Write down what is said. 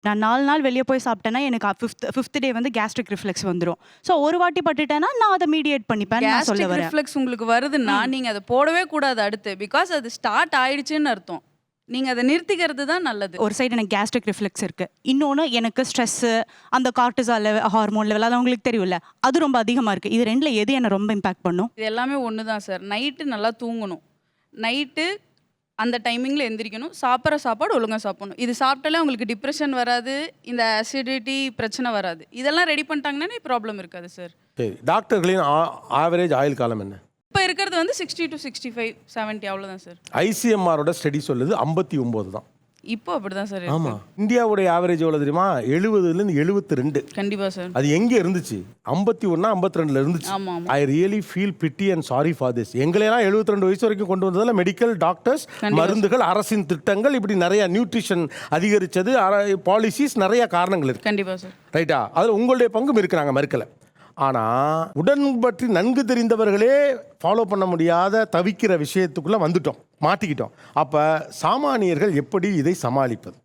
நான் 4 நாள் வெளியே போய் சாப்பிட்டேன்னா எனக்கு ஃபிஃப்த் டே வந்து கேஸ்ட்ரிக் ரிஃப்ளெக்ஸ் வந்துடும். ஸோ ஒரு வாட்டி பட்டுட்டேன்னா நான் அதை மீடியேட் பண்ணிப்பேன். நான் சொல்ல கேஸ்ட்ரிக் வரேன். ரிஃப்ளெக்ஸ் உங்களுக்கு வருதுன்னா நீங்க அதை போடவே கூடாது அடுத்து. பிகாஸ் அது ஸ்டார்ட் ஆயிடுச்சுன்னு அர்த்தம். நீங்க அதை நிறுத்திக்கிறது தான் நல்லது. ஒரு சைடு எனக்கு கேஸ்ட்ரிக் ரிஃப்ளெக்ஸ் இருக்கு, இன்னொன்று எனக்கு ஸ்ட்ரெஸ்ஸு, அந்த கார்டிசால் ஹார்மோன் லெவல், அது உங்களுக்கு தெரியும்ல, அது ரொம்ப அதிகமாக இருக்குது. இது ரெண்டில் எது என்ன ரொம்ப இம்பாக்ட் பண்ணும்? இது எல்லாமே ஒன்று தான் சார். நைட்டு நல்லா தூங்கணும், நைட்டு அந்த டைமிங்கில் எந்திரிக்கணும், சாப்பிட்ற சாப்பாடு ஒழுங்காக சாப்பிடணும். இது சாப்பிட்டாலே உங்களுக்கு டிப்ரெஷன் வராது, இந்த அசிடிட்டி பிரச்சனை வராது. இதெல்லாம் ரெடி பண்ணிட்டாங்கன்னா ப்ராப்ளம் இருக்காது சார். சரி, டாக்டர்களின் ஆவரேஜ் ஆயுள் காலம் என்ன? இப்போ இருக்கிறது வந்து 60 to 65, 70 அவ்வளோதான் சார். ஐசிஎம்ஆரோட ஸ்டடி சொல்லுது 59 தான். இப்போ அப்படிதான் சார். ஆமாம், இந்தியாவுடைய ஆவரேஜ் எவ்வளோ தெரியுமா? 70லேருந்து 72. கண்டிப்பாக சார். அது எங்கே இருந்துச்சு? 51 52 இருந்துச்சு. ஆமாம். I really feel pity and sorry for this. எங்களையெல்லாம் 72 வயசு வரைக்கும் கொண்டு வந்ததில் மெடிக்கல் டாக்டர்ஸ், மருந்துகள், அரசின் திட்டங்கள், இப்படி நிறைய நியூட்ரிஷன் அதிகரித்தது, பாலிசிஸ், நிறைய காரணங்கள் இருக்குது. கண்டிப்பாக சார். ரைட்டா? அதில் உங்களுடைய பங்கும் இருக்கிறாங்க, மறுக்கலை. ஆனால் உடன் பற்றி நன்கு தெரிந்தவர்களே ஃபாலோ பண்ண முடியாத தவிக்கிற விஷயத்துக்குள்ளே வந்துட்டோம், மாட்டிக்கிட்டோம். அப்போ சாமானியர்கள் எப்படி இதை சமாளிப்பது?